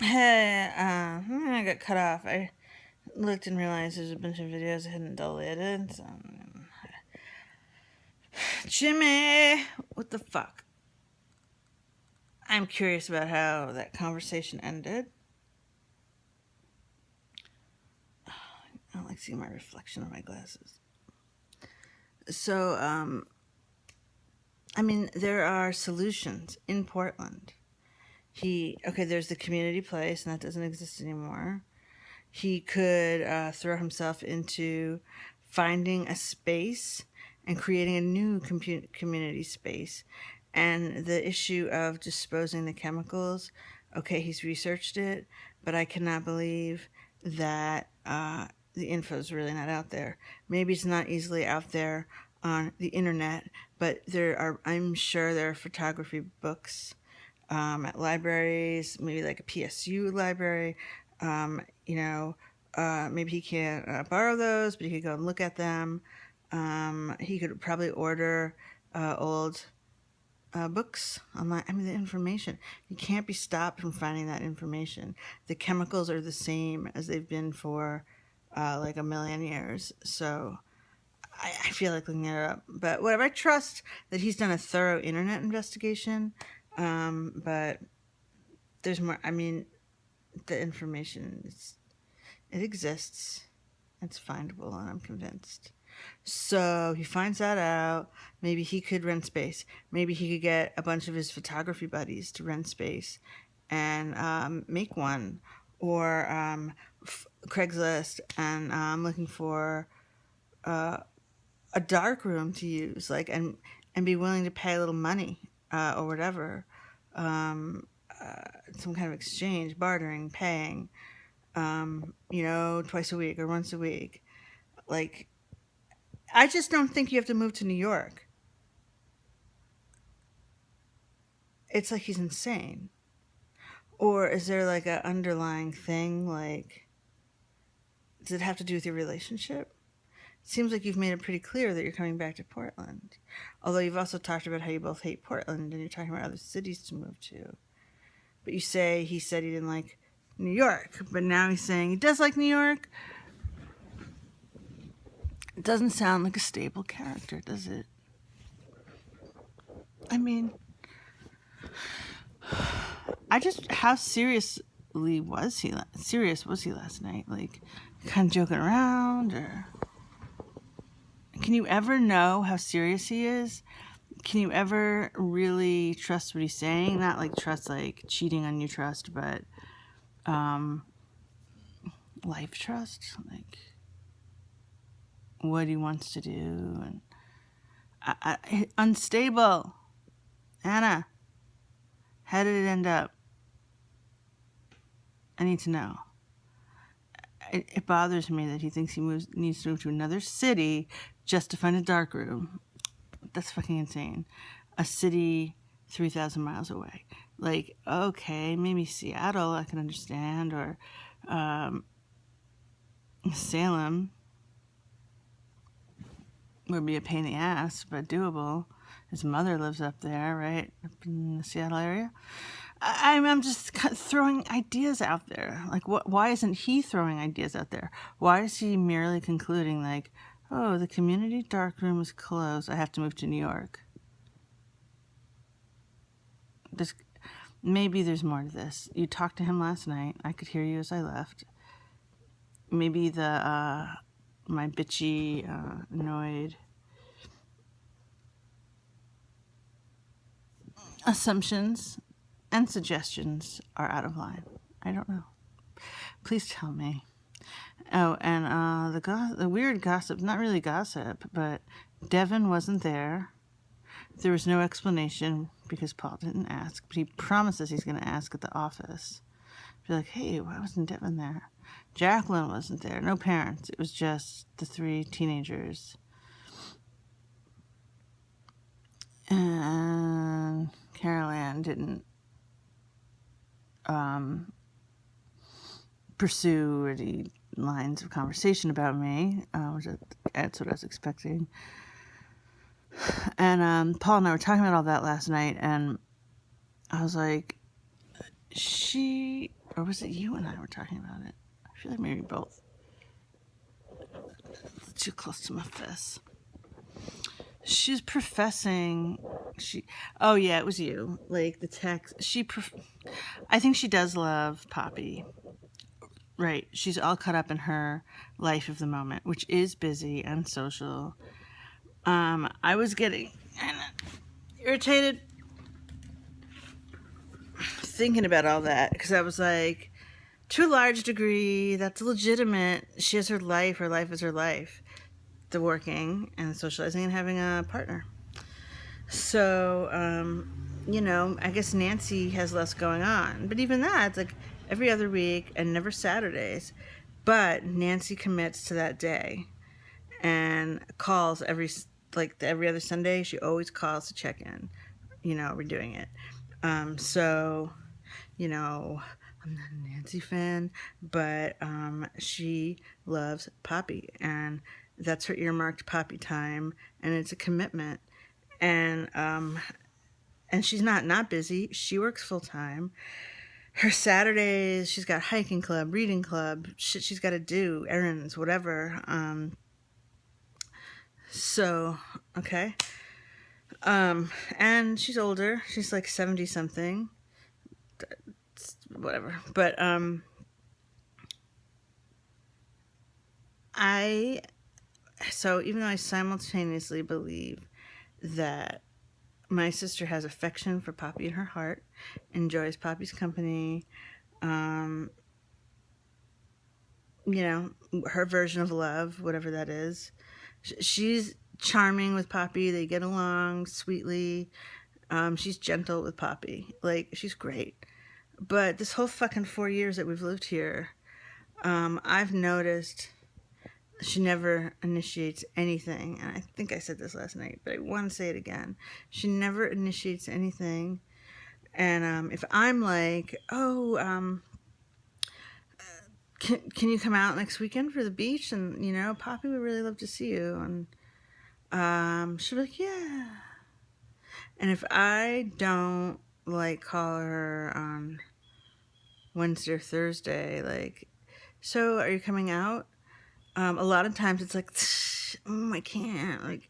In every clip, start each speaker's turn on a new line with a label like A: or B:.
A: Hey, I got cut off. I looked and realized there's a bunch of videos I hadn't deleted. So, Jimmy, what the fuck? I'm curious about how that conversation ended. I don't like seeing my reflection in my glasses. So, there are solutions in Portland. There's the community place, and that doesn't exist anymore. He could throw himself into finding a space and creating a new community space. And the issue of disposing the chemicals, okay, he's researched it, but I cannot believe that the info is really not out there. Maybe it's not easily out there on the internet, but I'm sure there are photography books at libraries, maybe like a PSU library. Um, Maybe he can't borrow those, but he could go and look at them. He could probably order old books online. The information. You can't be stopped from finding that information. The chemicals are the same as they've been for like a million years. So I feel like looking it up. But whatever, I trust that he's done a thorough internet investigation. But there's more. The information it exists. It's findable, and I'm convinced. So he finds that out. Maybe he could rent space. Maybe he could get a bunch of his photography buddies to rent space and make one, or Craigslist. And I'm looking for a dark room to use, and be willing to pay a little money or whatever, some kind of exchange, bartering, paying, twice a week or once a week. Like, I just don't think you have to move to New York. It's like he's insane. Or is there like an underlying thing? Like, does it have to do with your relationship? It seems like you've made it pretty clear that you're coming back to Portland. Although you've also talked about how you both hate Portland and you're talking about other cities to move to. But he said he didn't like New York, but now he's saying he does like New York. It doesn't sound like a stable character, does it? I mean, how serious was he last night? Like, kind of joking around, or can you ever know how serious he is? Can you ever really trust what he's saying? Not like trust, like cheating on your trust, but life trust, like what he wants to do, and unstable. Anna, how did it end up? I need to know. It bothers me that he thinks he needs to move to another city just to find a dark room. That's fucking insane. A city 3,000 miles away. Like, okay, maybe Seattle I can understand, or Salem would be a pain in the ass, but doable. His mother lives up there, right? Up in the Seattle area. I'm just throwing ideas out there. Like, why isn't he throwing ideas out there? Why is he merely concluding, like, oh, the community darkroom is closed, I have to move to New York? Maybe there's more to this. You talked to him last night. I could hear you as I left. Maybe my bitchy, annoyed assumptions and suggestions are out of line. I don't know. Please tell me. Oh, and the weird gossip, not really gossip, but Devin wasn't there. There was no explanation because Paul didn't ask, but he promises he's going to ask at the office. Be like, hey, why wasn't Devin there? Jacqueline wasn't there. No parents. It was just the 3 teenagers. And Carol Ann didn't pursue any lines of conversation about me, that's what I was expecting. And Paul and I were talking about all that last night, and I was like, she Or was it you and I were talking about it? I feel like maybe both. It's too close to my face. She's professing. She. Oh yeah, it was you. Like the text. I think she does love Poppy. Right. She's all caught up in her life of the moment, which is busy and social. I was getting irritated thinking about all that because I was like, to a large degree, that's legitimate. She has her life. Her life is her life. The working and socializing and having a partner. So, I guess Nancy has less going on. But even that, it's like every other week and never Saturdays. But Nancy commits to that day and calls every other Sunday. She always calls to check in. We're doing it. So, I'm not a Nancy fan, but she loves Poppy, and that's her earmarked Poppy time, and it's a commitment. And she's not busy. She works full time. Her Saturdays, she's got hiking club, reading club, shit she's got to do, errands, whatever. So okay. And she's older. She's like 70 something. Whatever. But so even though I simultaneously believe that my sister has affection for Poppy in her heart, enjoys Poppy's company, her version of love, whatever that is. She's charming with Poppy. They get along sweetly. She's gentle with Poppy. Like, she's great. But this whole fucking 4 years that we've lived here, I've noticed she never initiates anything. And I think I said this last night, but I want to say it again. She never initiates anything. And if I'm like, can you come out next weekend for the beach? And, Poppy would really love to see you. And she'll be like, yeah. And if I don't, call her on Wednesday or Thursday, so are you coming out? A lot of times it's like, I can't.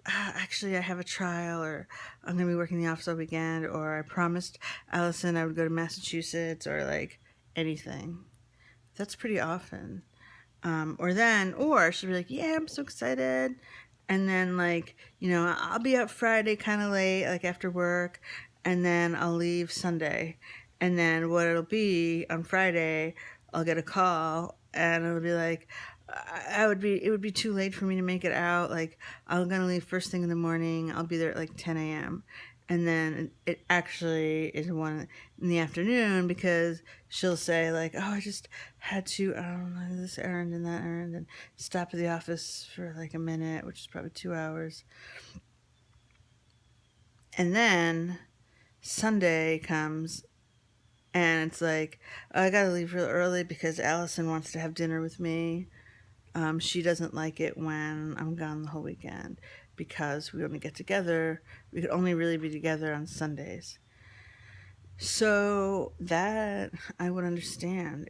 A: Actually, I have a trial, or I'm going to be working the office all weekend, or I promised Allison I would go to Massachusetts, or anything. That's pretty often. Or she'll be like, yeah, I'm so excited. And then, I'll be up Friday kind of late, after work, and then I'll leave Sunday. And then what it'll be on Friday, I'll get a call, and it'll be like, it would be too late for me to make it out. I'm gonna leave first thing in the morning. I'll be there at 10 a.m. And then it actually is 1 in the afternoon because she'll say I just had to, I don't know, this errand and that errand, and stop at the office for a minute, which is probably 2 hours. And then Sunday comes, and it's I gotta leave real early because Allison wants to have dinner with me. She doesn't like it when I'm gone the whole weekend because we only get together. We could only really be together on Sundays. So that I would understand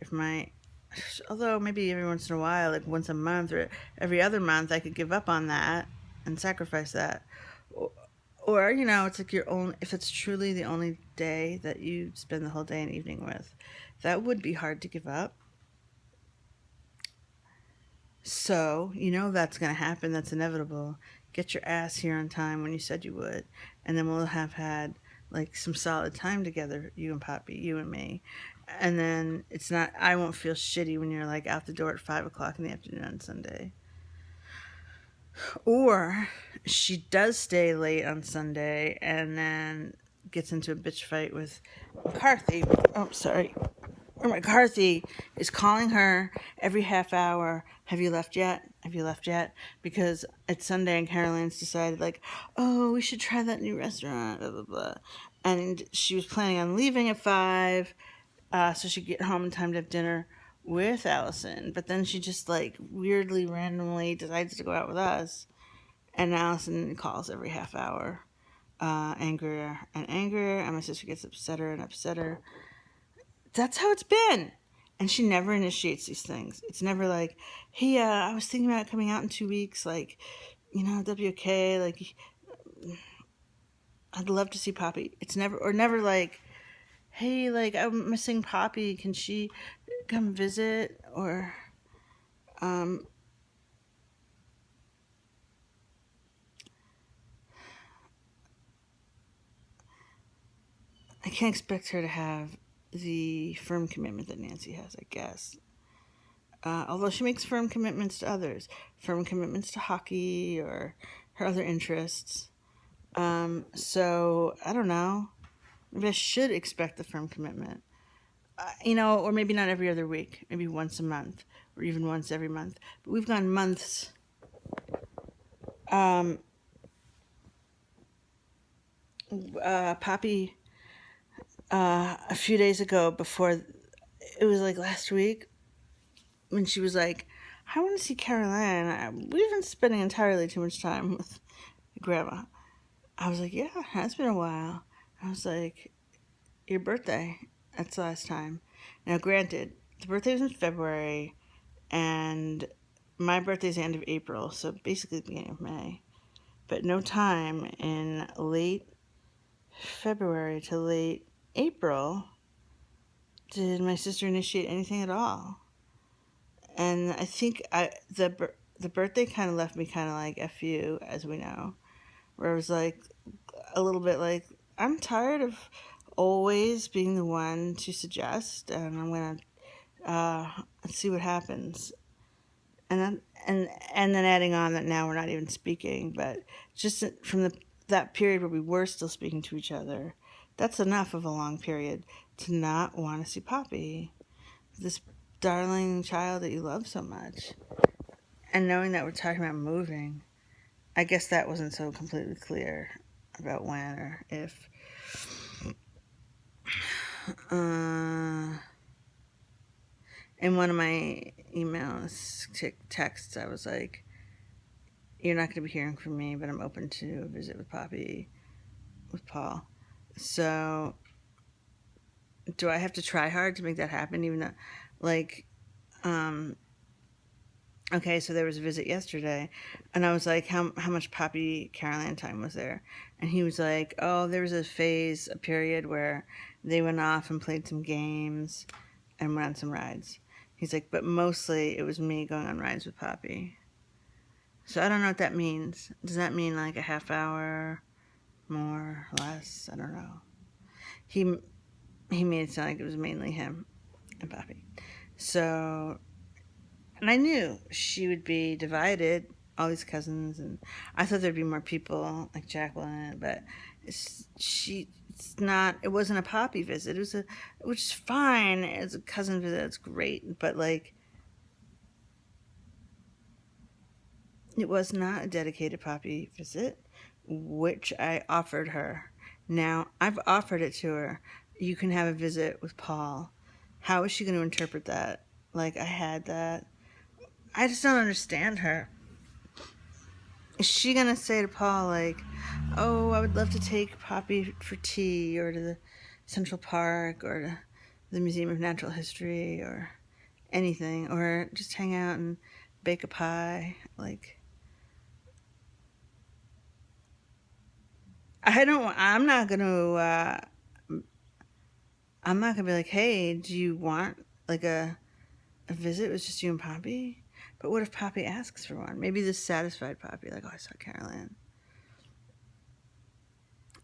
A: although maybe every once in a while, once a month or every other month, I could give up on that and sacrifice that. Or it's if it's truly the only day that you spend the whole day and evening with, that would be hard to give up. So, that's going to happen. That's inevitable. Get your ass here on time when you said you would. And then we'll have had some solid time together, you and Poppy, you and me. And then I won't feel shitty when you're out the door at 5 o'clock in the afternoon on Sunday. Or she does stay late on Sunday and then gets into a bitch fight with McCarthy. Oh, sorry. Or McCarthy is calling her every half hour. Have you left yet? Have you left yet? Because it's Sunday and Caroline's decided we should try that new restaurant, blah, blah, blah. And she was planning on leaving at 5, so she'd get home in time to have dinner with Allison. But then she just weirdly, randomly decides to go out with us. And Allison calls every half hour, angrier and angrier. And my sister gets upsetter and upsetter. That's how it's been. And she never initiates these things. It's never like, hey, I was thinking about coming out in 2 weeks. Like, that'd be okay. Like, I'd love to see Poppy. It's never, or never like, hey, like, I'm missing Poppy. Can she come visit? Or, um, I can't expect her to have the firm commitment that Nancy has, I guess. Although she makes firm commitments to others, firm commitments to hockey or her other interests. So I don't know. Maybe I should expect the firm commitment. Or maybe not every other week, maybe once a month, or even once every month. But we've gone months. Um, Poppy, a few days ago, before it was like last week, when she was like, "I want to see Caroline." We've been spending entirely too much time with Grandma. I was like, "Yeah, it's been a while." I was like, "Your birthday? That's the last time." Now, granted, the birthday was in February, and my birthday's the end of April, so basically the beginning of May. But no time in late February to late April did my sister initiate anything at all. And I think the birthday kind of left me kind of like F you, as we know, where I was like a little bit like, I'm tired of always being the one to suggest, and I'm gonna see what happens. And then adding on that now we're not even speaking, but just from that period where we were still speaking to each other, that's enough of a long period to not want to see Poppy, this darling child that you love so much. And knowing that we're talking about moving, I guess that wasn't so completely clear about when or if. In one of my emails, texts, I was like, "You're not going to be hearing from me, but I'm open to a visit with Poppy, with Paul." So, do I have to try hard to make that happen? Even though, like, um, okay, so there was a visit yesterday, and I was like, how much Poppy Caroline time was there? And he was like, oh, there was a period where they went off and played some games and went on some rides. He's like, but mostly it was me going on rides with Poppy. So I don't know what that means. Does that mean like a half hour, more, less? I don't know. He he made it sound like it was mainly him and Poppy. So, and I knew she would be divided, all these cousins, and I thought there'd be more people like Jacqueline, but it's not. It wasn't a Poppy visit. It was which is fine. It's a cousin visit. It's great, but like, it was not a dedicated Poppy visit, which I offered her. Now I've offered it to her. You can have a visit with Paul. How is she going to interpret that? Like, I had that. I just don't understand her. Is she going to say to Paul, like, oh, I would love to take Poppy for tea, or to the Central Park, or to the Museum of Natural History, or anything, or just hang out and bake a pie? Like, I'm not going to be like, hey, do you want like a visit with just you and Poppy? But what if Poppy asks for one? Maybe this satisfied Poppy, like, oh, I saw Caroline.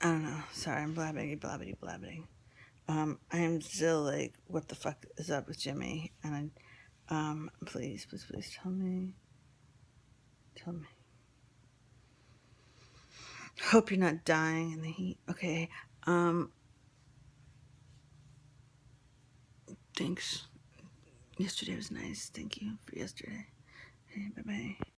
A: I don't know. Sorry, I'm blabbity. I am still like, what the fuck is up with Jimmy? And please, tell me. Tell me. Hope you're not dying in the heat. Okay. Thanks. Yesterday was nice. Thank you for yesterday. Hey, bye bye.